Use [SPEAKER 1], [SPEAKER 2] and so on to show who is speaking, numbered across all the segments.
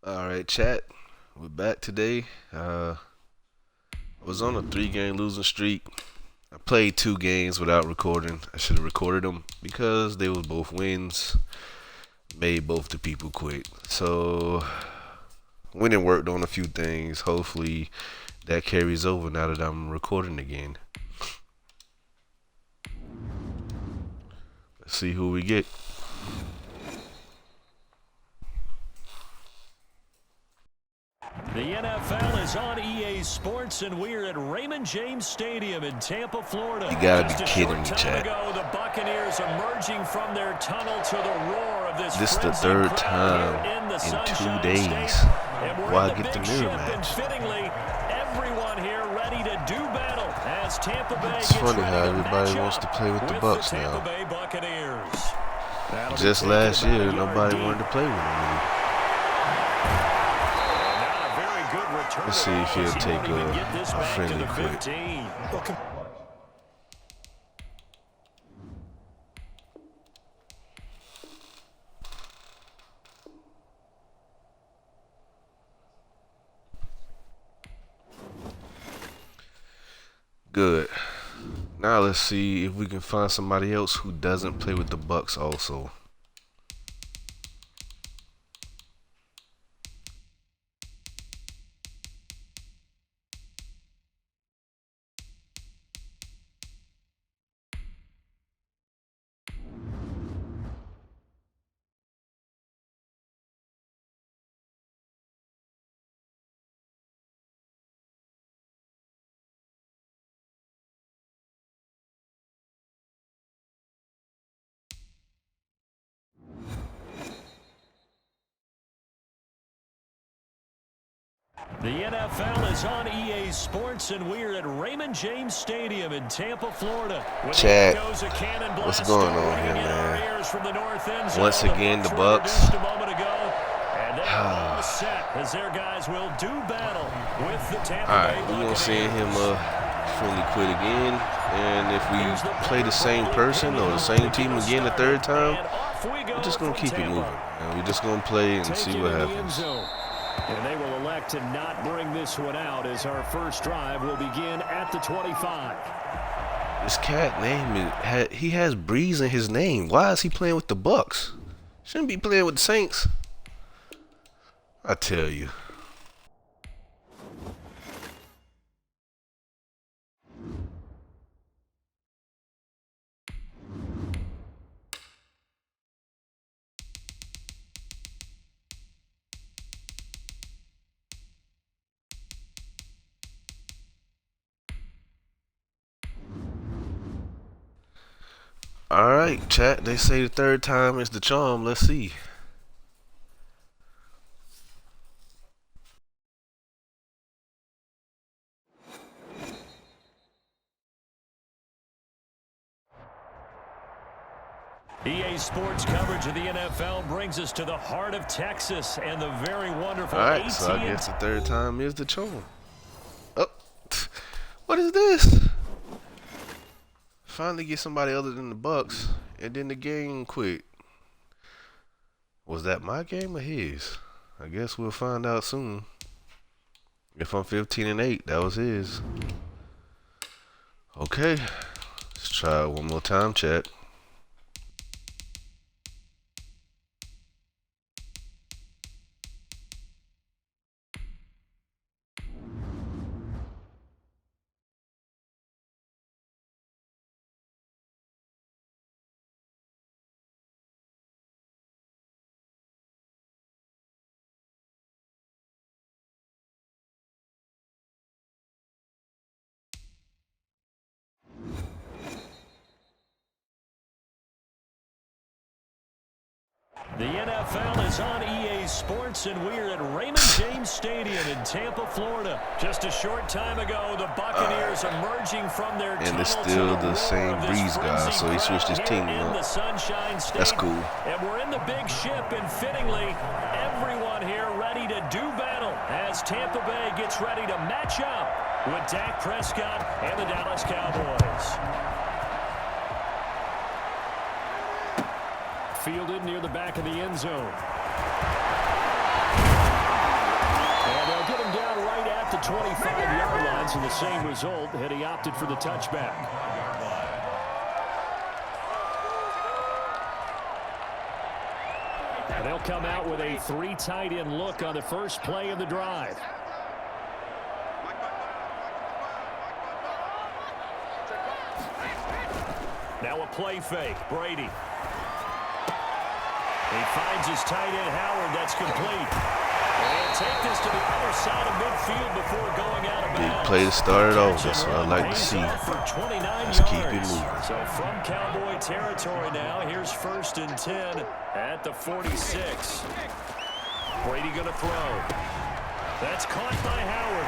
[SPEAKER 1] Alright, chat. We're back today. I was on a 3-game losing streak. I played 2 games without recording. I should have recorded them because they were both wins. Made both the people quit. So, went and worked on a few things. Hopefully, that carries over now that I'm recording again. Let's see who we get.
[SPEAKER 2] The NFL is on EA Sports, and we're at Raymond James Stadium in Tampa, Florida.
[SPEAKER 1] You gotta be kidding me, Chad.
[SPEAKER 2] The Buccaneers emerging from their tunnel to the roar of
[SPEAKER 1] This is the 3rd time in 2 days. Why get the mirror match?
[SPEAKER 2] Fittingly, everyone here ready to do battle as Tampa Bay
[SPEAKER 1] It's funny how everybody wants to play with the Bucks now. Just last year, nobody wanted to play with them. Let's see if he'll take a friendly quit. Good. Now let's see if we can find somebody else who doesn't play with the Bucks also.
[SPEAKER 2] The NFL is on EA Sports, and we're at Raymond James Stadium in Tampa, Florida.
[SPEAKER 1] Chad, what's going on here, man? Once again, the Bucks. Alright, we're going to send him friendly quit again. And if we play the same person or the same team again the 3rd time, we're just going to keep it moving. And we're just going to play and see what happens.
[SPEAKER 2] And they will elect to not bring this one out as our first drive will begin at the 25.
[SPEAKER 1] This cat name he has Breeze in his name. Why is he playing with the Bucks? Shouldn't be playing with the Saints. I tell you. Alright, chat. They say the 3rd time is the charm. Let's see.
[SPEAKER 2] EA Sports coverage of the NFL brings us to the heart of Texas and the very wonderful
[SPEAKER 1] Alright, so I guess the 3rd time is the charm. Oh, what is this? Finally get somebody other than the Bucks, and then the game quit. Was that my game or his? I guess we'll find out soon. If I'm 15-8, that was his. Okay, let's try it one more time, chat.
[SPEAKER 2] The NFL is on EA Sports, and we're at Raymond James Stadium in Tampa, Florida. Just a short time ago, the Buccaneers emerging from their tunnel.
[SPEAKER 1] And it's still the same Breeze guy, so he switched his team up. That's cool.
[SPEAKER 2] And we're in the big ship, and fittingly, everyone here ready to do battle as Tampa Bay gets ready to match up with Dak Prescott and the Dallas Cowboys. Fielded near the back of the end zone. the 25-yard line, so the same result had he opted for the touchback. And they'll come out with a 3 tight end look on the first play of the drive. Now a play fake. Brady. He finds his tight end, Howard. That's complete. And take this to the other side of midfield before going out of bounds.
[SPEAKER 1] Big play to start it off. That's what I like to see. Let's keep it moving.
[SPEAKER 2] So from Cowboy territory now, here's 1st and 10 at the 46. Brady going to throw. That's caught by Howard.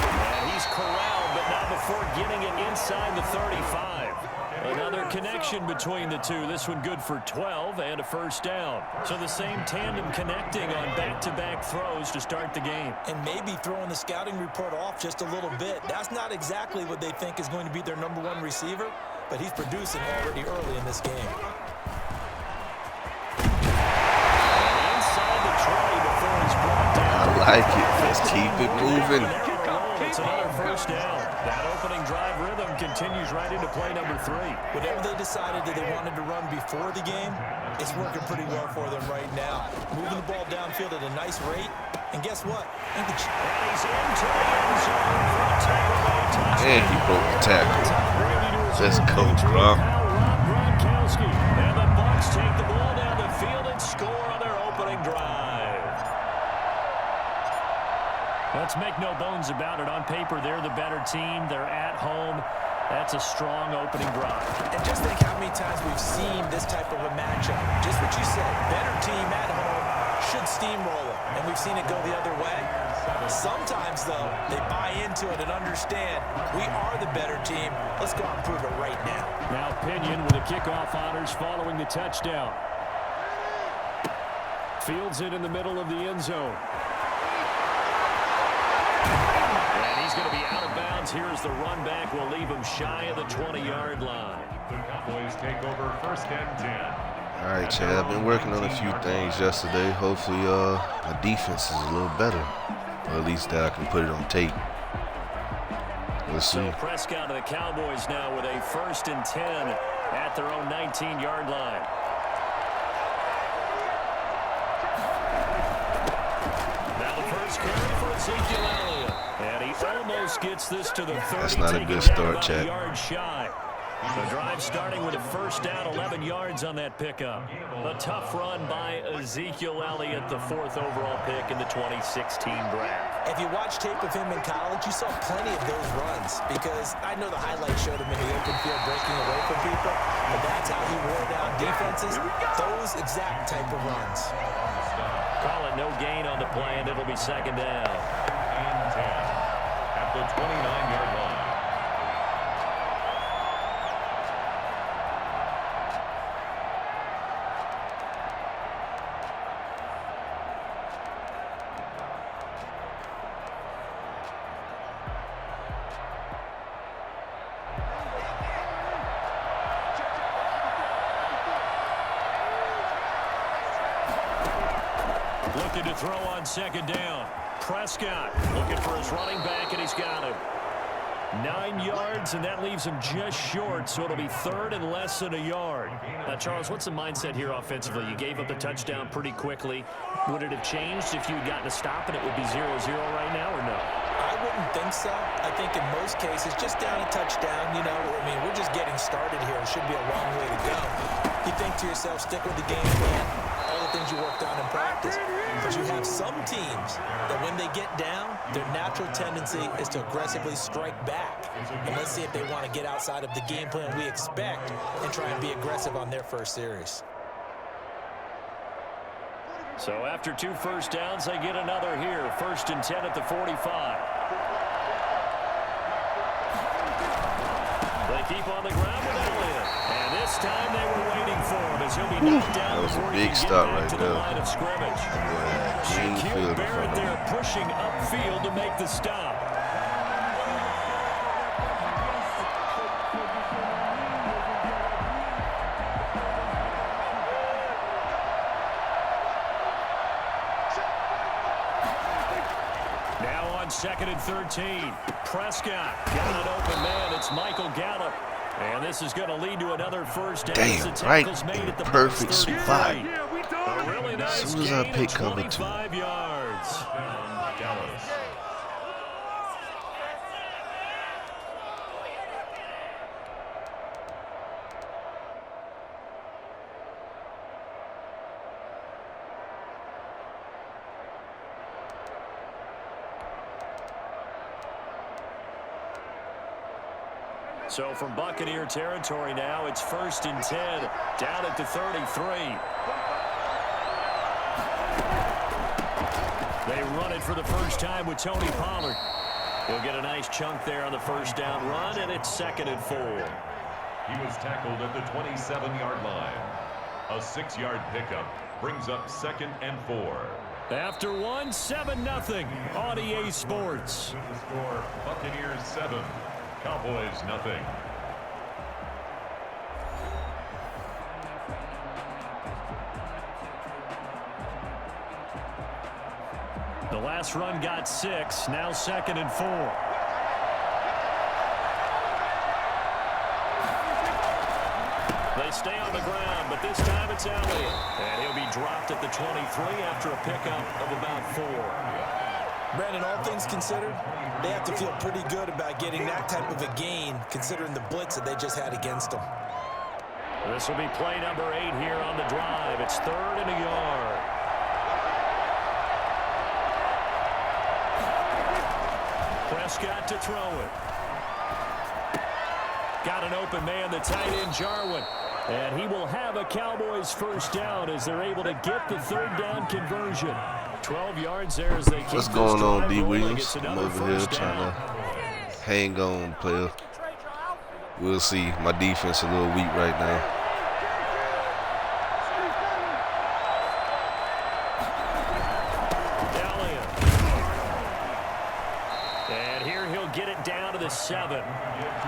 [SPEAKER 2] And he's corralled, but not before getting it inside the 35. Another connection between the two. This one good for 12 and a first down. So the same tandem connecting on back-to-back throws to start the game.
[SPEAKER 3] And maybe throwing the scouting report off just a little bit. That's not exactly what they think is going to be their #1 receiver, but he's producing already early in this game.
[SPEAKER 2] Inside the 20 before he's brought down.
[SPEAKER 1] I like it. Let's keep it moving.
[SPEAKER 2] It's another first down. That opening drive rhythm continues right into play number 3.
[SPEAKER 3] Whatever they decided that they wanted to run before the game, it's working pretty well for them right now. Moving the ball downfield at a nice rate. And guess what?
[SPEAKER 2] And he's into the end zone for a takeaway touchdown.
[SPEAKER 1] And he broke the tackle. Let's go, Gronk.
[SPEAKER 2] Gronkowski. And the Bucs take the ball down the field and score on their opening drive. Let's make no bones about it. On paper, they're the better team. They're at home. That's a strong opening drive.
[SPEAKER 3] And just think how many times we've seen this type of a matchup. Just what you said, better team at home should steamroll it. And we've seen it go the other way. Sometimes, though, they buy into it and understand we are the better team. Let's go and prove it right now.
[SPEAKER 2] Now Pinion with the kickoff honors following the touchdown. Fields it in the middle of the end zone. He's going to be out of bounds. Here's the run back. We'll leave him shy of the 20-yard line.
[SPEAKER 4] The Cowboys take over 1st and 10.
[SPEAKER 1] All right, Chad. I've been working on a few things yesterday. Hopefully, my defense is a little better, or at least that I can put it on tape. Let's see.
[SPEAKER 2] So Prescott of the Cowboys now with a 1st and 10 at their own 19-yard line. Now the first carry for Ezekiel Elliott. And he almost gets this to the 30.
[SPEAKER 1] That's not a good start, Chad.
[SPEAKER 2] Yard shy. The drive starting with a first down, 11 yards on that pickup. A tough run by Ezekiel Elliott, the 4th overall pick in the 2016 draft.
[SPEAKER 3] If you watch tape of him in college, you saw plenty of those runs because I know the highlights showed him in the open field breaking away from people, but that's how he wore down defenses, those exact type of runs.
[SPEAKER 2] Call it no gain on the play, and it'll be 2nd down.
[SPEAKER 4] And 10 at the 29-yard line.
[SPEAKER 2] Looking to throw on 2nd down. Prescott looking for his running back, and he's got him. 9 yards, and that leaves him just short, so it'll be 3rd and less than a yard. Now, Charles, what's the mindset here offensively? You gave up the touchdown pretty quickly. Would it have changed if you had gotten a stop and it would be 0-0 right now, or no?
[SPEAKER 3] I wouldn't think so. I think in most cases, just down a touchdown, you know, I mean, we're just getting started here. It should be a long way to go. You think to yourself, stick with the game plan, all the things you worked on in practice. But you have some teams that when they get down, their natural tendency is to aggressively strike back. And let's see if they want to get outside of the game plan we expect and try and be aggressive on their first series.
[SPEAKER 2] So after 2 first downs, they get another here. 1st and 10 at the 45. They keep on the ground with Elliott. And this time they were waiting for him as he'll be knocked down.
[SPEAKER 1] That was a
[SPEAKER 2] before he
[SPEAKER 1] big
[SPEAKER 2] can get
[SPEAKER 1] stop
[SPEAKER 2] back
[SPEAKER 1] right
[SPEAKER 2] to
[SPEAKER 1] there.
[SPEAKER 2] the line of scrimmage. Shaquille Barrett there pushing upfield to make the stop. Now on it's 2nd and 13. Prescott got an open man. It's Michael Gallup. And this is going to lead to another first down.
[SPEAKER 1] Damn, right in the perfect spot.
[SPEAKER 2] A really nice
[SPEAKER 1] as soon as I
[SPEAKER 2] gain
[SPEAKER 1] pick
[SPEAKER 2] of
[SPEAKER 1] cover
[SPEAKER 2] 25 yards.
[SPEAKER 4] Dallas.
[SPEAKER 2] So from Buccaneer territory now, it's 1st and 10, down at the 33. They run it for the first time with Tony Pollard. He'll get a nice chunk there on the first down run, and it's 2nd and 4.
[SPEAKER 4] He was tackled at the 27-yard line. A 6-yard pickup brings up 2nd and 4.
[SPEAKER 2] After one, 7-0 on EA Sports.
[SPEAKER 4] With the score, Buccaneers 7, Cowboys nothing.
[SPEAKER 2] The last run got 6, now 2nd and 4. They stay on the ground, but this time it's Elliott. And he'll be dropped at the 23 after a pickup of about 4.
[SPEAKER 3] Brandon, all things considered, they have to feel pretty good about getting that type of a gain, considering the blitz that they just had against them.
[SPEAKER 2] This will be play number 8 here on the drive. It's 3rd and a yard. Prescott to throw it. Got an open man, the tight end, Jarwin. And he will have a Cowboys first down as they're able to get the 3rd down conversion. 12 yards there as they keep
[SPEAKER 1] What's going on, D. Williams?
[SPEAKER 2] It's
[SPEAKER 1] I'm
[SPEAKER 2] another
[SPEAKER 1] over here
[SPEAKER 2] first
[SPEAKER 1] trying
[SPEAKER 2] down.
[SPEAKER 1] to hang on, player. We'll see. My defense a little weak right now.
[SPEAKER 2] And here he'll get it down to the 7.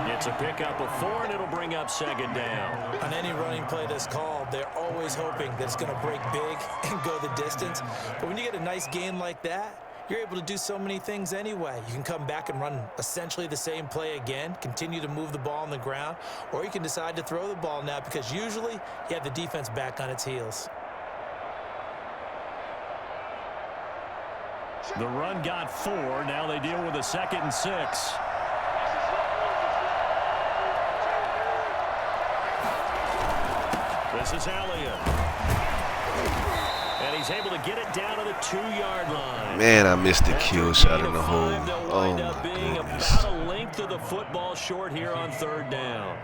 [SPEAKER 2] It's a pickup of 4, and it'll bring up 2nd down.
[SPEAKER 3] On any running play that's called, they're always hoping that it's going to break big and go the distance. But when you get a nice gain like that, you're able to do so many things anyway. You can come back and run essentially the same play again, continue to move the ball on the ground, or you can decide to throw the ball now because usually you have the defense back on its heels.
[SPEAKER 2] The run got 4. Now they deal with a 2nd and 6. This is Elliott. And he's able to get it down to the 2-yard line.
[SPEAKER 1] Man, I missed the kill shot in the hole.
[SPEAKER 2] They'll
[SPEAKER 1] Oh,
[SPEAKER 2] wind up
[SPEAKER 1] my
[SPEAKER 2] being
[SPEAKER 1] goodness.
[SPEAKER 2] about a length of the football short here on 3rd down.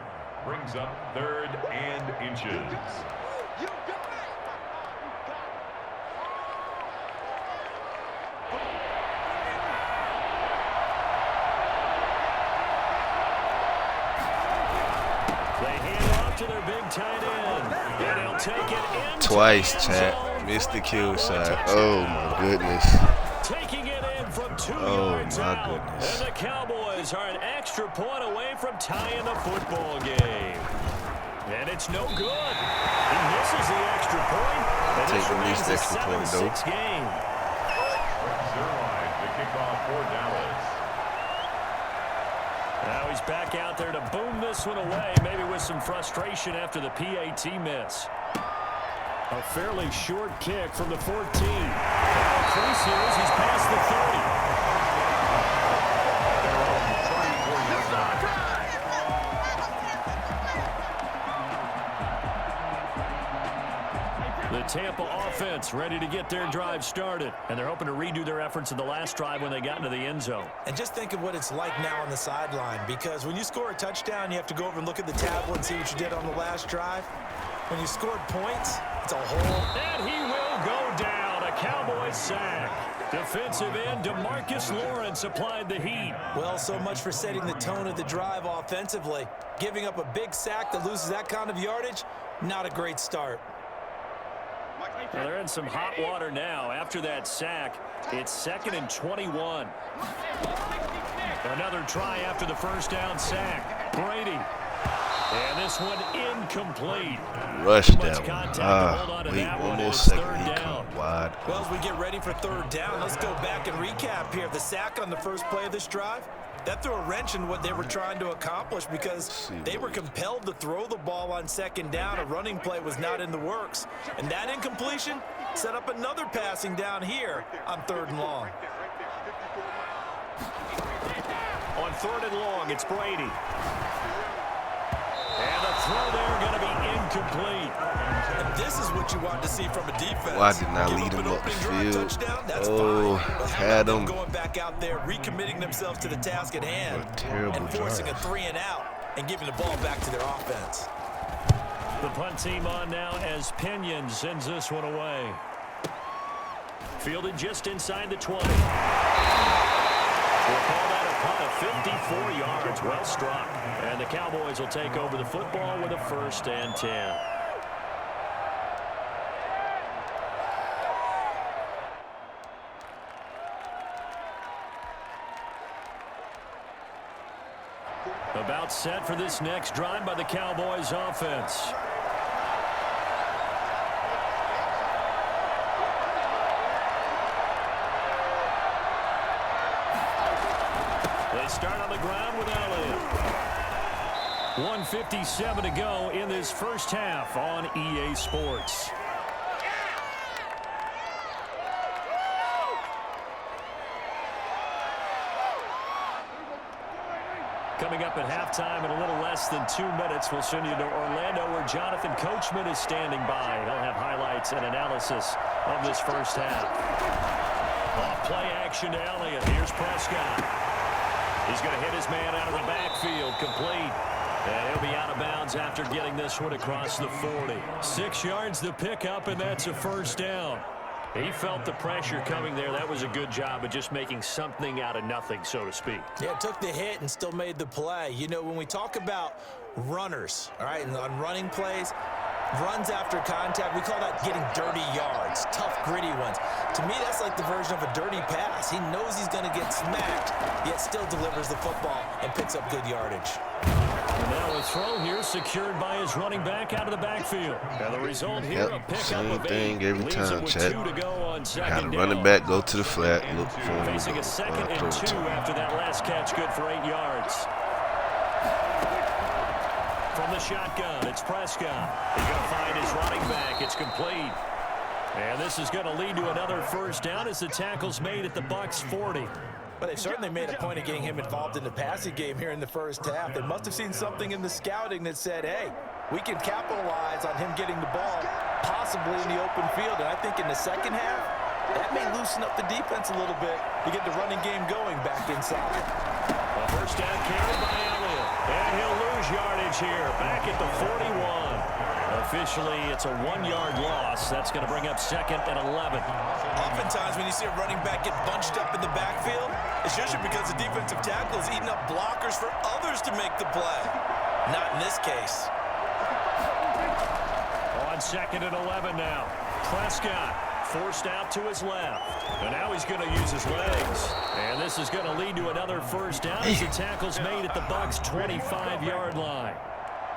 [SPEAKER 4] Brings up 3rd and inches.
[SPEAKER 2] They hand off to their big tight end. And he'll take it into
[SPEAKER 1] Twice,
[SPEAKER 2] the end
[SPEAKER 1] chat.
[SPEAKER 2] zone.
[SPEAKER 1] Missed the kill
[SPEAKER 2] Cowboy
[SPEAKER 1] shot.
[SPEAKER 2] touchdown.
[SPEAKER 1] Oh, my goodness.
[SPEAKER 2] Taking it in from 2
[SPEAKER 1] Oh,
[SPEAKER 2] yards
[SPEAKER 1] my
[SPEAKER 2] out.
[SPEAKER 1] goodness.
[SPEAKER 2] And the Cowboys are an extra point away from tying the football game. And it's no good. He misses the extra point. And
[SPEAKER 1] Take
[SPEAKER 2] this
[SPEAKER 1] the
[SPEAKER 2] remains
[SPEAKER 1] least
[SPEAKER 2] a
[SPEAKER 1] extra point, though.
[SPEAKER 2] 7-6 game.
[SPEAKER 4] Brings their line to kick off for Dallas.
[SPEAKER 2] Now he's back out there to boom this one away, maybe with some frustration after the PAT miss. A fairly short kick from the 14. Increase here as he's past the 30. The Tampa offense ready to get their drive started, and they're hoping to redo their efforts in the last drive when they got into the end zone.
[SPEAKER 3] And just think of what it's like now on the sideline, because when you score a touchdown, you have to go over and look at the tablet and see what you did on the last drive. When you scored points, it's a whole...
[SPEAKER 2] And he will go down. A Cowboys sack. Defensive end DeMarcus Lawrence applied the heat.
[SPEAKER 3] Well, so much for setting the tone of the drive offensively. Giving up a big sack that loses that kind of yardage, not a great start.
[SPEAKER 2] Well, they're in some hot water now. After that sack, it's 2nd and 21. Another try after the first down sack. Brady And this one incomplete.
[SPEAKER 1] Rush
[SPEAKER 2] Too much
[SPEAKER 1] that one.
[SPEAKER 2] contact to hold on to
[SPEAKER 1] Wait
[SPEAKER 2] that
[SPEAKER 1] one
[SPEAKER 2] one,
[SPEAKER 1] more
[SPEAKER 2] and it's
[SPEAKER 1] second.
[SPEAKER 2] third
[SPEAKER 1] He
[SPEAKER 2] down.
[SPEAKER 1] come wide.
[SPEAKER 3] Well, as we get ready for third down, let's go back and recap here. The sack on the first play of this drive, that threw a wrench in what they were trying to accomplish because they were compelled to throw the ball on second down. A running play was not in the works. And that incompletion set up another passing down here on third and long.
[SPEAKER 2] On third and long, it's Brady. And the throw there going to be incomplete.
[SPEAKER 3] And this is what you want to see from a defense.
[SPEAKER 1] Why did not
[SPEAKER 3] Give
[SPEAKER 1] lead
[SPEAKER 3] up
[SPEAKER 1] him
[SPEAKER 3] an
[SPEAKER 1] up the
[SPEAKER 3] opening drive
[SPEAKER 1] field?
[SPEAKER 3] touchdown, that's
[SPEAKER 1] Oh,
[SPEAKER 3] fine. But how
[SPEAKER 1] had
[SPEAKER 3] about
[SPEAKER 1] him.
[SPEAKER 3] them going back out there, recommitting themselves to the task at hand,
[SPEAKER 1] What a terrible
[SPEAKER 3] and forcing
[SPEAKER 1] drive.
[SPEAKER 3] a 3 and out and giving the ball back to their offense.
[SPEAKER 2] The punt team on now as Pinion sends this one away. Fielded just inside the 20. We'll call that a punt of 54 yards. Well struck. And the Cowboys will take over the football with a 1st and 10. About set for this next drive by the Cowboys offense. They start on the ground with Elliott. 1:57 to go in this first half on EA Sports. Coming up at halftime in a little less than 2 minutes, we'll send you to Orlando where Jonathan Coachman is standing by. He'll have highlights and analysis of this first half. Off play action to Elliott. Here's Prescott. He's going to hit his man out of the backfield, complete. And he'll be out of bounds after getting this one across the 40. 6 yards to pick up, and that's a first down. He felt the pressure coming there. That was a good job of just making something out of nothing, so to speak.
[SPEAKER 3] Yeah, took the hit and still made the play. You know, when we talk about runners, all right, and on running plays, runs after contact, we call that getting dirty yards, tough, gritty ones. To me, that's like the version of a dirty pass. He knows he's going to get smacked, yet still delivers the football and picks up good yardage.
[SPEAKER 2] And now a throw here secured by his running back out of the backfield. And the result here, a pickup
[SPEAKER 1] same
[SPEAKER 2] of 8.
[SPEAKER 1] thing every
[SPEAKER 2] Leaves
[SPEAKER 1] time,
[SPEAKER 2] it with
[SPEAKER 1] Chad.
[SPEAKER 2] 2 to go on second
[SPEAKER 1] Had a
[SPEAKER 2] down.
[SPEAKER 1] running back go to the flat, look for him.
[SPEAKER 2] Facing a 2nd and 2 after that last catch, good for 8 yards. From the shotgun, it's Prescott. He's going to find his running back. It's complete. And this is going to lead to another first down as the tackle's made at the Bucs 40.
[SPEAKER 3] But they've certainly made a point of getting him involved in the passing game here in the first half. They must have seen something in the scouting that said, hey, we can capitalize on him getting the ball, possibly in the open field. And I think in the second half, that may loosen up the defense a little bit to get the running game going back inside.
[SPEAKER 2] A first down carry by Elliott. And he'll lose yardage here, back at the 41. Officially, it's a 1-yard loss. That's going to bring up 2nd and 11.
[SPEAKER 3] Oftentimes, when you see a running back get bunched up in the backfield, it's usually because the defensive tackle is eating up blockers for others to make the play. Not in this case.
[SPEAKER 2] On 2nd and 11 now. Prescott forced out to his left. And now he's going to use his legs. And this is going to lead to another first down as the tackle's made at the Bucs' 25-yard line.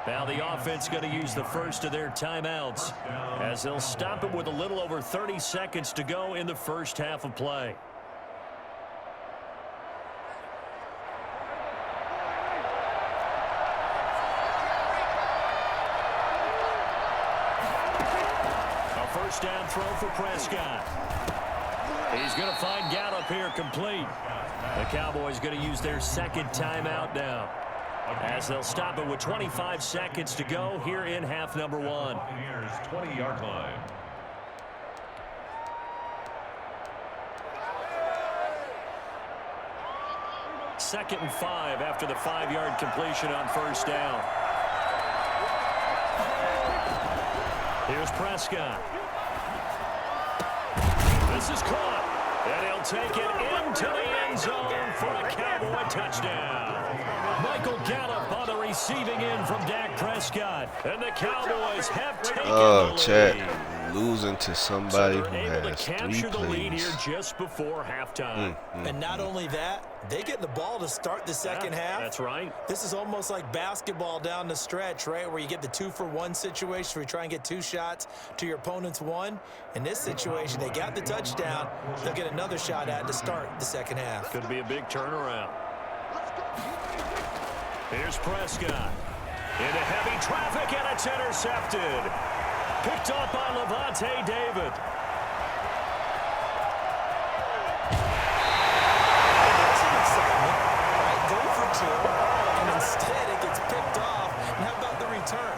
[SPEAKER 2] Now the offense going to use the first of their timeouts as they'll stop it with a little over 30 seconds to go in the first half of play. A first down throw for Prescott. He's going to find Gallup here complete. The Cowboys going to use their 2nd timeout now, as they'll stop it with 25 seconds to go here in half number 1.
[SPEAKER 4] Here's 20-yard line.
[SPEAKER 2] Second and 5 after the 5-yard completion on first down. Here's Prescott. This is caught, and he'll take it into the end zone for a Cowboy touchdown. Michael Gallup on the receiving end from Dak Prescott, and the Cowboys have taken the lead.
[SPEAKER 1] Chad, losing to
[SPEAKER 2] So
[SPEAKER 1] somebody
[SPEAKER 2] they're
[SPEAKER 1] who
[SPEAKER 2] able to
[SPEAKER 1] has
[SPEAKER 2] capture
[SPEAKER 1] 3
[SPEAKER 2] the lead here
[SPEAKER 1] plays.
[SPEAKER 2] just before halftime.
[SPEAKER 3] And not only that, they get the ball to start the second half.
[SPEAKER 2] That's right.
[SPEAKER 3] This is almost like basketball down the stretch, right, where you get the 2-for-1 situation where you try and get 2 shots to your opponent's 1. In this situation, they got the touchdown. They'll get another shot at to start the second half.
[SPEAKER 2] Could be a big turnaround. Here's Prescott. Into heavy traffic, and it's intercepted. Picked up by Levante David.
[SPEAKER 3] There's some excitement, right? Go for 2, and instead it gets picked off. And how about the return?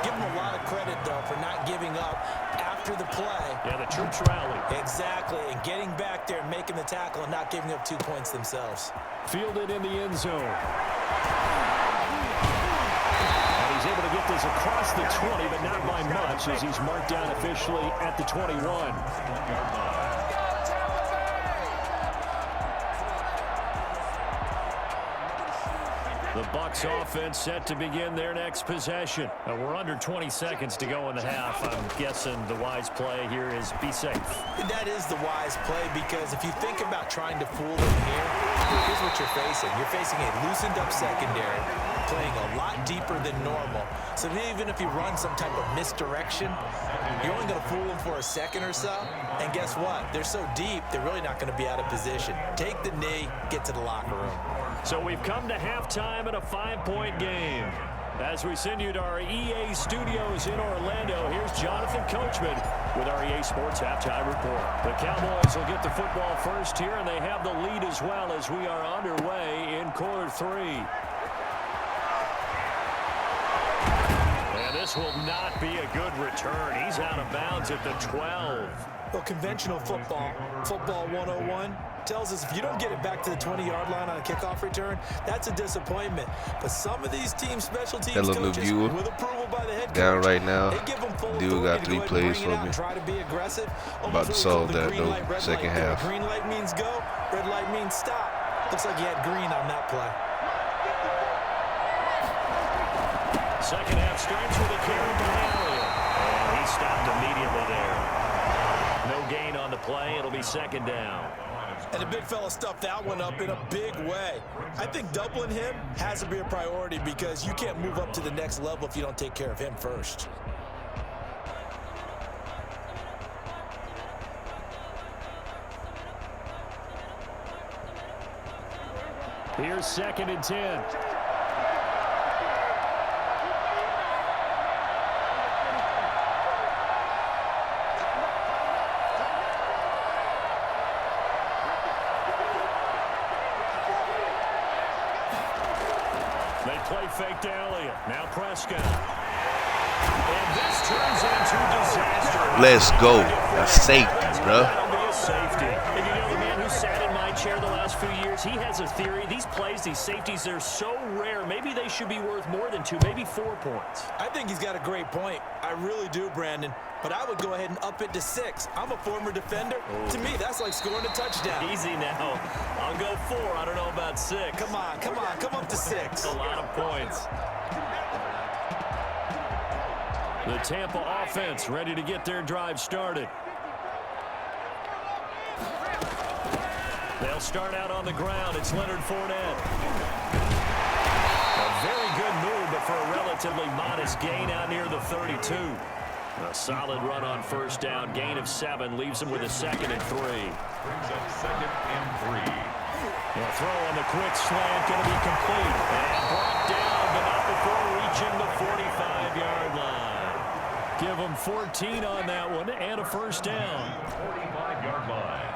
[SPEAKER 3] Give them a lot of credit, though, for not giving up after the play.
[SPEAKER 2] Yeah, the troops rally.
[SPEAKER 3] Exactly, and getting back there and making the tackle and not giving up 2 points themselves.
[SPEAKER 2] Fielded in the end zone. He's able to get this across the 20, but not by much as he's marked down officially at the 21. The Bucs offense set to begin their next possession. We're under 20 seconds to go in the half. I'm guessing the wise play here is be safe.
[SPEAKER 3] That is the wise play because if you think about trying to fool them here, here's what you're facing. You're facing a loosened up secondary, playing a lot deeper than normal. So even if you run some type of misdirection, you're only going to fool them for a second or so. And guess what? They're so deep, they're really not going to be out of position. Take the knee, get to the locker room.
[SPEAKER 2] So we've come to halftime in a 5-point game. As we send you to our EA studios in Orlando, here's Jonathan Coachman with our EA Sports Halftime Report. The Cowboys will get the football first here, and they have the lead as well as we are underway in quarter 3. And this will not be a good return. He's out of bounds at the 12.
[SPEAKER 3] Well, conventional football 101, tells us if you don't get it back to the 20-yard line on a kickoff return, that's a disappointment. But some of these team special teams coaches, with approval by the head coach,
[SPEAKER 1] down right now.
[SPEAKER 3] They give them full
[SPEAKER 1] Dude got 3 plays for me.
[SPEAKER 3] Try to be aggressive.
[SPEAKER 1] About to solve that though. Second half.
[SPEAKER 3] Green light means go. Red light means stop. Looks like he had green on that play.
[SPEAKER 2] Second half starts with a carry by Elliott. And he stopped immediately there. No gain on the play. It'll be second down.
[SPEAKER 3] And the big fella stuffed that one up in a big way. I think doubling him has to be a priority because you can't move up to the next level if you don't take care of him first.
[SPEAKER 2] Here's 2nd and 10. They play fake to Elliott. Now Prescott. And this turns into disaster.
[SPEAKER 1] Let's go. A safety, bro.
[SPEAKER 2] That'll be a safety. And you know the man who sat in my chair the last few years, he has a theory. These plays, these safeties, they're so rare. Maybe they should be worth more than 2, maybe 4 points.
[SPEAKER 3] I think he's got a great point. I really do, Brandon. But I would go ahead and up it to 6. I'm a former defender. To me, that's like scoring a touchdown.
[SPEAKER 2] Easy now. I'll go 4. I don't know about 6.
[SPEAKER 3] Come on. Come up to 6.
[SPEAKER 2] That's a lot of points. The Tampa offense ready to get their drive started. They'll start out on the ground. It's Leonard Fournette. A very good move, but for a relatively modest gain out near the 32. A solid run on first down. Gain of 7 leaves him with a 2nd and 3.
[SPEAKER 4] Brings up 2nd and 3.
[SPEAKER 2] The throw on the quick slant going to be complete. And brought down, but not before reaching the 45-yard line. Give him 14 on that one and a first down.
[SPEAKER 4] 45-yard line.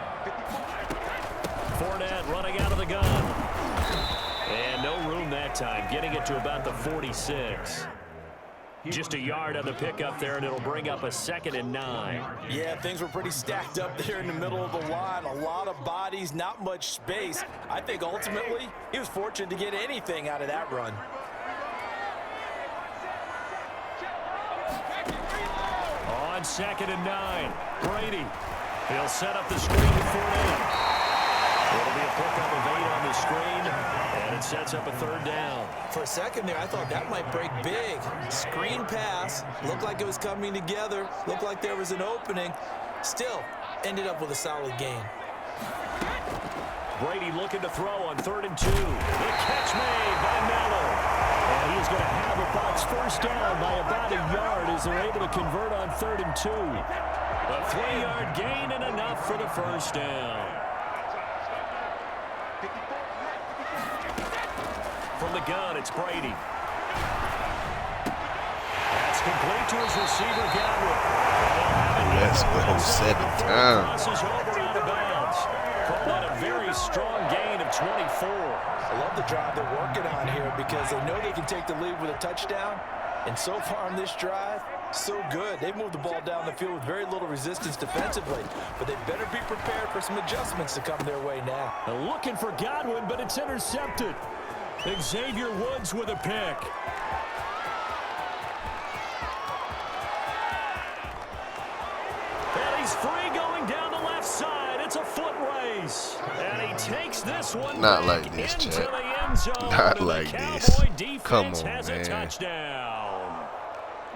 [SPEAKER 2] Fournette running out of the gun. And no room that time, getting it to about the 46. Just a yard on the pickup there, and it'll bring up a 2nd and 9.
[SPEAKER 3] Yeah, things were pretty stacked up there in the middle of the line. A lot of bodies, not much space. I think ultimately he was fortunate to get anything out of that run.
[SPEAKER 2] On 2nd and 9, Brady. He'll set up the screen to Fournette. It'll be a pickup of 8 on the screen, and it sets up a 3rd down.
[SPEAKER 3] For a second there, I thought that might break big. Screen pass. Looked like it was coming together. Looked like there was an opening. Still, ended up with a solid gain.
[SPEAKER 2] Brady looking to throw on 3rd and 2. The catch made by Miller. And he's going to have a Bucs 1st down by about a yard as they're able to convert on 3rd and 2. A 3-yard gain and enough for the 1st down. From the gun, it's Brady. That's complete to his receiver, Godwin.
[SPEAKER 1] Let's go 7 times.
[SPEAKER 2] Crosses over out of bounds. Call that a very strong gain of 24.
[SPEAKER 3] I love the drive they're working on here because they know they can take the lead with a touchdown. And so far on this drive, so good. They've moved the ball down the field with very little resistance defensively. But they better be prepared for some adjustments to come their way now.
[SPEAKER 2] They're looking for Godwin, but it's intercepted. Xavier Woods with a pick. And he's free going down the left side. It's a foot race. And he takes this one
[SPEAKER 1] Not
[SPEAKER 2] back
[SPEAKER 1] like this,
[SPEAKER 2] into
[SPEAKER 1] Chad.
[SPEAKER 2] the end zone.
[SPEAKER 1] Not
[SPEAKER 2] And
[SPEAKER 1] like
[SPEAKER 2] the
[SPEAKER 1] this.
[SPEAKER 2] Cowboy defense
[SPEAKER 1] Come on,
[SPEAKER 2] has
[SPEAKER 1] man.
[SPEAKER 2] a touchdown.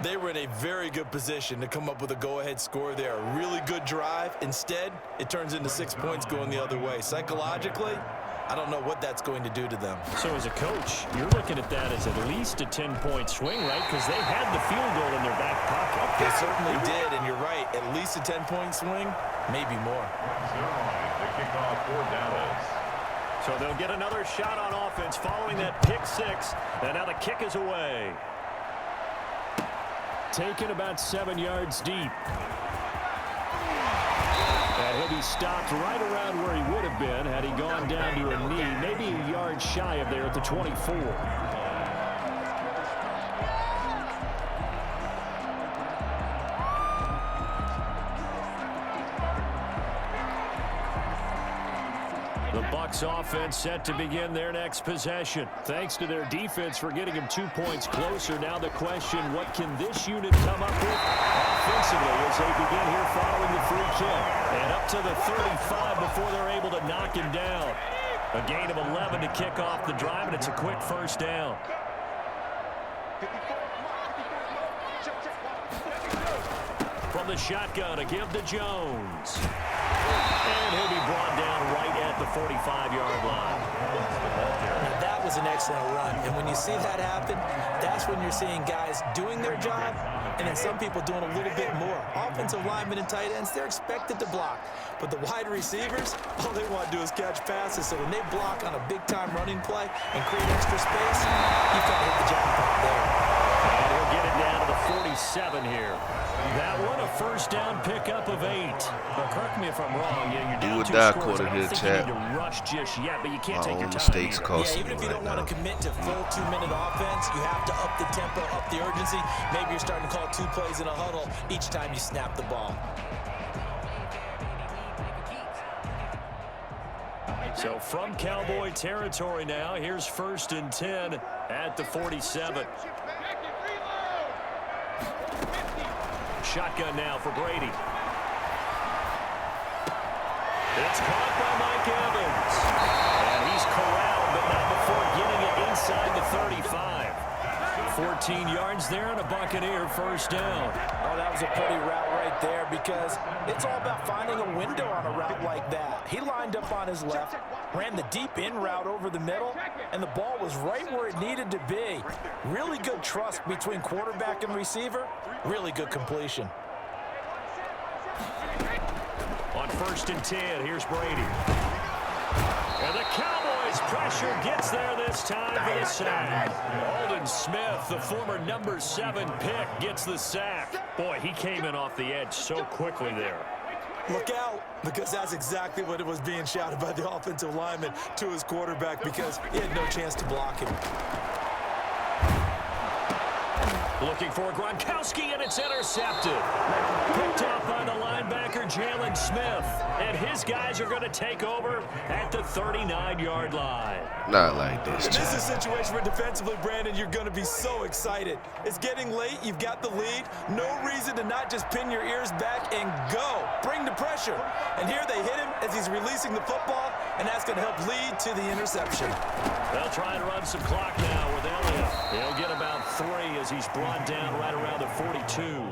[SPEAKER 3] They were in a very good position to come up with a go-ahead score there. A really good drive. Instead, it turns into 6 points going the other way. Psychologically, I don't know what that's going to do to them.
[SPEAKER 2] So as a coach, you're looking at that as at least a 10-point swing, right? Because they had the field goal in their back pocket.
[SPEAKER 3] They certainly did, and you're right. At least a 10-point swing, maybe more.
[SPEAKER 4] The kickoff for Dallas.
[SPEAKER 2] So they'll get another shot on offense following that pick 6. And now the kick is away. Taken about 7 yards deep. And he'll be stopped right around where he would have been had he gone down to a knee, maybe a yard shy of there at the 24. The Bucs offense set to begin their next possession. Thanks to their defense for getting them 2 points closer. Now the question, what can this unit come up with offensively as they begin here following the free kick? And up to the 35 before they're able to knock him down. A gain of 11 to kick off the drive, and it's a quick 1st down. From the shotgun, a give to Jones. And he'll be brought down right at the 45-yard line.
[SPEAKER 3] Now, that was an excellent run. And when you see that happen, that's when you're seeing guys doing their job and then some people doing a little bit more. Offensive linemen and tight ends, they're expected to block. But the wide receivers, all they want to do is catch passes. So when they block on a big-time running play and create extra space, you've got to hit the jackpot there.
[SPEAKER 2] And he'll get it down to the 47 here. That one, a 1st down pickup of 8. Well, correct me if I'm wrong. Yeah, you're down
[SPEAKER 1] Do or
[SPEAKER 2] 2
[SPEAKER 1] die
[SPEAKER 2] scores.
[SPEAKER 1] quarter
[SPEAKER 2] I don't
[SPEAKER 1] here,
[SPEAKER 2] think
[SPEAKER 1] Chad.
[SPEAKER 2] you need to rush just yet, but you can't take
[SPEAKER 1] My
[SPEAKER 2] your
[SPEAKER 1] own
[SPEAKER 2] time
[SPEAKER 1] mistakes
[SPEAKER 2] either.
[SPEAKER 1] cost
[SPEAKER 3] Yeah,
[SPEAKER 1] me
[SPEAKER 3] even if you
[SPEAKER 1] right
[SPEAKER 3] don't want
[SPEAKER 1] now.
[SPEAKER 3] to commit to full 2-minute offense, you have to up the tempo, up the urgency. Maybe you're starting to call 2 plays in a huddle each time you snap the ball.
[SPEAKER 2] So from Cowboy territory now, here's 1st and 10 at the 47. Shotgun now for Brady. It's caught by Mike Evans. And he's corralled, but not before getting it inside the 35. 14 yards there and a Buccaneer 1st down.
[SPEAKER 3] Oh, that was a pretty route right there because it's all about finding a window on a route like that. He lined up on his left, ran the deep in route over the middle, and the ball was right where it needed to be. Really good trust between quarterback and receiver. Really good completion.
[SPEAKER 2] On 1st and 10, here's Brady. And the Cowboys pressure gets there this time for the sack. Aldon Smith, the former number 7 pick, gets the sack. Boy, he came in off the edge so quickly there.
[SPEAKER 3] Look out, because that's exactly what it was being shouted by the offensive lineman to his quarterback because he had no chance to block him.
[SPEAKER 2] Looking for Gronkowski, and it's intercepted. Picked off by the linebacker, Jalen Smith. And his guys are going to take over at the 39-yard line.
[SPEAKER 1] Not like this,
[SPEAKER 3] This is a
[SPEAKER 1] Chad.
[SPEAKER 3] situation where defensively, Brandon, you're going to be so excited. It's getting late. You've got the lead. No reason to not just pin your ears back and go. Bring the pressure. pressure. And here they hit him as he's releasing the football, and that's going to help lead to the interception.
[SPEAKER 2] They'll try and run some clock now with Elliott. He'll get about 3 as he's brought down right around the 42.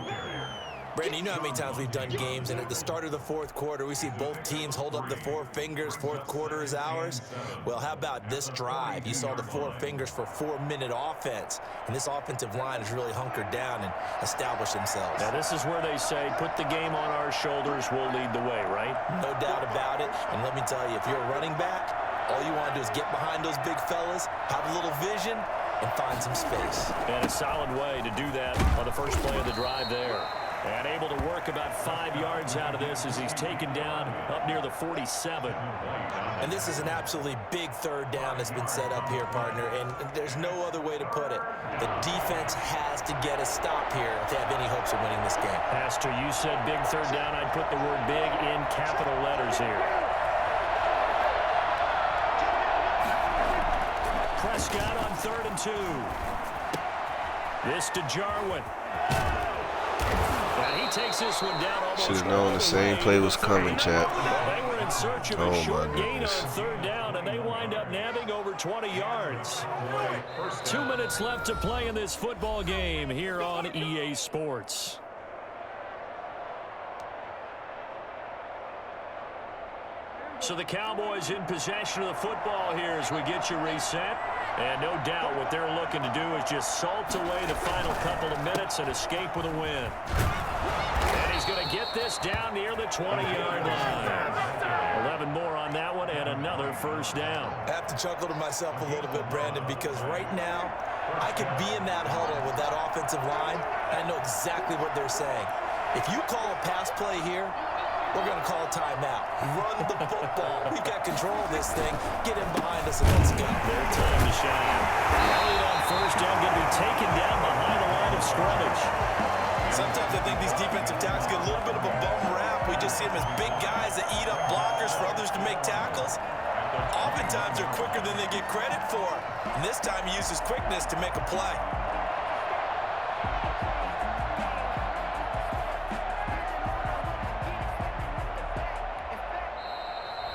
[SPEAKER 3] Brandon, you know how many times we've done games, and at the start of the fourth quarter, we see both teams hold up the 4 fingers, fourth quarter is ours. Well, how about this drive? You saw the 4 fingers for 4-minute offense, and this offensive line has really hunkered down and established themselves.
[SPEAKER 2] Now, this is where they say, put the game on our shoulders, we'll lead the way, right?
[SPEAKER 3] No doubt about it, and let me tell you, if you're a running back, all you want to do is get behind those big fellas, have a little vision, and find some space.
[SPEAKER 2] And a solid way to do that on the first play of the drive there. And able to work about 5 yards out of this as he's taken down up near the 47.
[SPEAKER 3] And this is an absolutely big third down that's been set up here, partner, and there's no other way to put it. The defense has to get a stop here if they have any hopes of winning this game.
[SPEAKER 2] Pastor, you said big third down. I'd put the word big in capital letters here. Prescott on 3rd and 2. This to Jarwin. And he takes this one down almost.
[SPEAKER 1] Should have known the same play was coming, chat.
[SPEAKER 2] They were in search of a
[SPEAKER 1] Oh,
[SPEAKER 2] short
[SPEAKER 1] my
[SPEAKER 2] gain on
[SPEAKER 1] goodness.
[SPEAKER 2] 3rd down, and they wind up nabbing over 20 yards. 2 minutes left to play in this football game here on EA Sports. So the Cowboys in possession of the football here as we get you reset. And no doubt what they're looking to do is just salt away the final couple of minutes and escape with a win. And he's going to get this down near the 20-yard line. 11 more on that one and another first down.
[SPEAKER 3] I have to chuckle to myself a little bit, Brandon, because right now I could be in that huddle with that offensive line, and I know exactly what they're saying. If you call a pass play here, we're going to call a timeout. Run the football. We've got control of this thing. Get in behind us and let's go.
[SPEAKER 2] Their time to shine. Elliott on first down going to be taken down behind the line of scrimmage.
[SPEAKER 3] Sometimes I think these defensive tackles get a little bit of a bum rap. We just see them as big guys that eat up blockers for others to make tackles. Oftentimes they're quicker than they get credit for. And this time he uses quickness to make a play.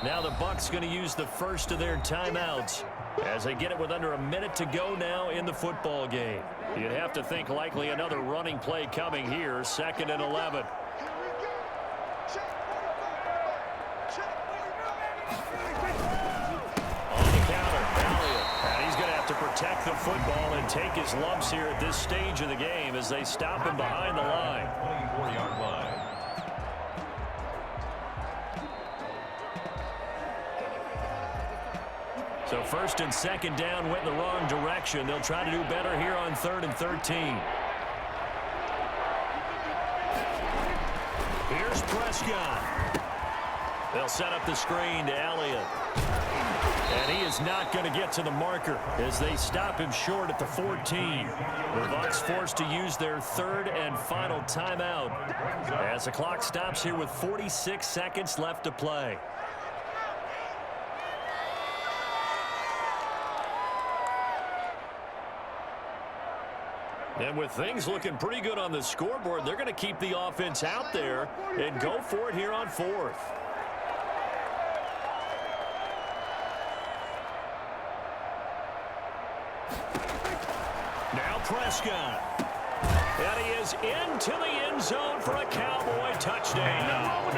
[SPEAKER 2] Now the Bucs going to use the first of their timeouts as they get it with under a minute to go now in the football game. You'd have to think likely another running play coming here, 2nd and 11. On the counter, Elliott. And he's going to have to protect the football and take his lumps here at this stage of the game as they stop him behind the line.
[SPEAKER 4] 24-yard line.
[SPEAKER 2] So 1st and 2nd down went in the wrong direction. They'll try to do better here on 3rd and 13. Here's Prescott. They'll set up the screen to Elliott. And he is not going to get to the marker as they stop him short at the 14. The Bucs forced to use their 3rd and final timeout as the clock stops here with 46 seconds left to play. And with things looking pretty good on the scoreboard, they're going to keep the offense out there and go for it here on 4th. Now Prescott. And he is into the end zone for a Cowboy touchdown.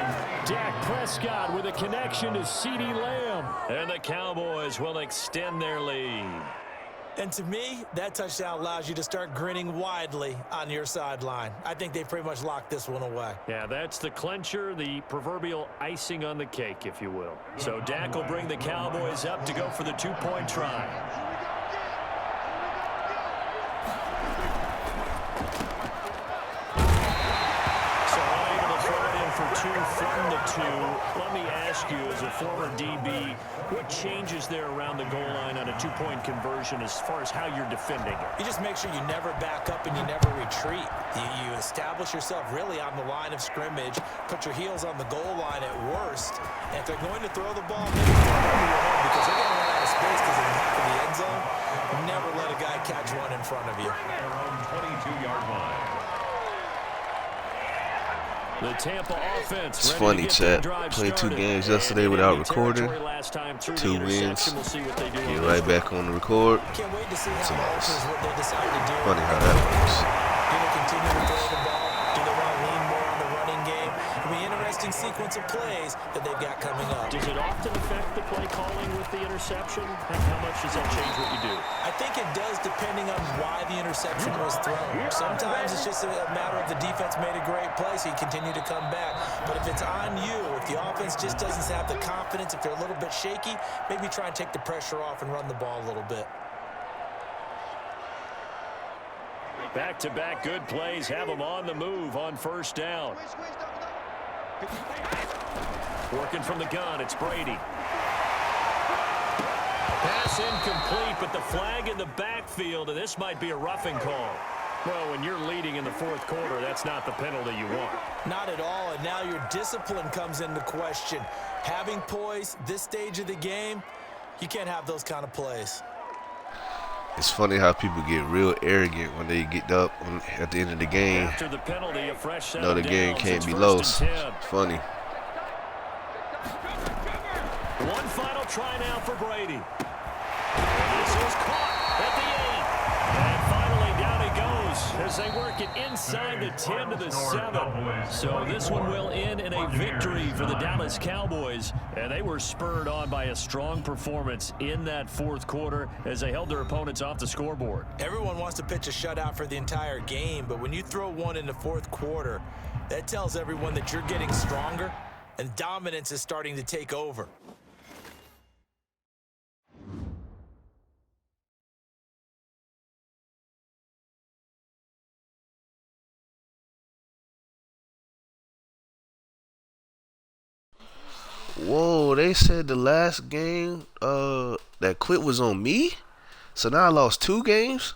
[SPEAKER 2] Dak Prescott with a connection to CeeDee Lamb. And the Cowboys will extend their lead.
[SPEAKER 3] And to me, that touchdown allows you to start grinning widely on your sideline. I think they pretty much locked this one away.
[SPEAKER 2] Yeah, that's the clincher, the proverbial icing on the cake, if you will. So Dak will bring the Cowboys up to go for the 2-point try. From the 2, let me ask you, as a former DB, what changes there around the goal line on a 2-point conversion as far as how you're defending it?
[SPEAKER 3] You just make sure you never back up and you never retreat. You establish yourself really on the line of scrimmage, put your heels on the goal line at worst, and if they're going to throw the ball, maybe throw it over your head because they're going to run out of space because they're half of the end zone. Never let a guy catch one in front of you.
[SPEAKER 4] Their own 22-yard line.
[SPEAKER 2] The Tampa offense
[SPEAKER 1] It's
[SPEAKER 2] ready
[SPEAKER 1] funny,
[SPEAKER 2] to get
[SPEAKER 1] chat.
[SPEAKER 2] that drive
[SPEAKER 1] Played 2
[SPEAKER 2] started.
[SPEAKER 1] games
[SPEAKER 2] And
[SPEAKER 1] yesterday
[SPEAKER 2] they
[SPEAKER 1] without
[SPEAKER 2] made
[SPEAKER 1] recording.
[SPEAKER 2] territory last time through
[SPEAKER 1] 2
[SPEAKER 2] the
[SPEAKER 1] wins.
[SPEAKER 2] interception. We'll see what they do on
[SPEAKER 1] Get
[SPEAKER 2] this
[SPEAKER 1] right
[SPEAKER 2] one.
[SPEAKER 1] back on the record.
[SPEAKER 3] Can't wait to see
[SPEAKER 1] It's a
[SPEAKER 3] how
[SPEAKER 1] loss.
[SPEAKER 3] alters what they decide to do.
[SPEAKER 1] Funny how that works.
[SPEAKER 3] Do they continue to throw the ball? Do they want to lean more on the running game? It'll be an interesting sequence of plays that they've got coming up.
[SPEAKER 2] Does it often affect the play calling with the interception? How much does that change what you do?
[SPEAKER 3] I think it does depending on why the interception was thrown. Sometimes it's just a matter of the defense made a great play, so you continue to come back. But if it's on you, if the offense just doesn't have the confidence, if they're a little bit shaky, maybe try and take the pressure off and run the ball a little bit.
[SPEAKER 2] Back-to-back good plays have them on the move on first down. Working from the gun, it's Brady. Pass incomplete, but the flag in the backfield, and this might be a roughing call. Well, when you're leading in the fourth quarter, that's not the penalty you want.
[SPEAKER 3] Not at all, and now your discipline comes into question. Having poise this stage of the game, you can't have those kind of plays.
[SPEAKER 1] It's funny how people get real arrogant when they get up at the end of the game.
[SPEAKER 2] After the penalty, a fresh set
[SPEAKER 1] No,
[SPEAKER 2] of
[SPEAKER 1] the game
[SPEAKER 2] downs.
[SPEAKER 1] can't
[SPEAKER 2] It's
[SPEAKER 1] be
[SPEAKER 2] first
[SPEAKER 1] lost.
[SPEAKER 2] and 10.
[SPEAKER 1] It's funny.
[SPEAKER 2] One final try now for Brady. This is caught at the 8. And finally down he goes as they work it inside the 10 to the 7. So this one will end in a victory for the Dallas Cowboys. And they were spurred on by a strong performance in that fourth quarter as they held their opponents off the scoreboard.
[SPEAKER 3] Everyone wants to pitch a shutout for the entire game, but when you throw one in the fourth quarter, that tells everyone that you're getting stronger and dominance is starting to take over.
[SPEAKER 1] Whoa, they said the last game that quit was on me? So now I lost 2 games?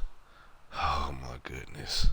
[SPEAKER 1] Oh my goodness.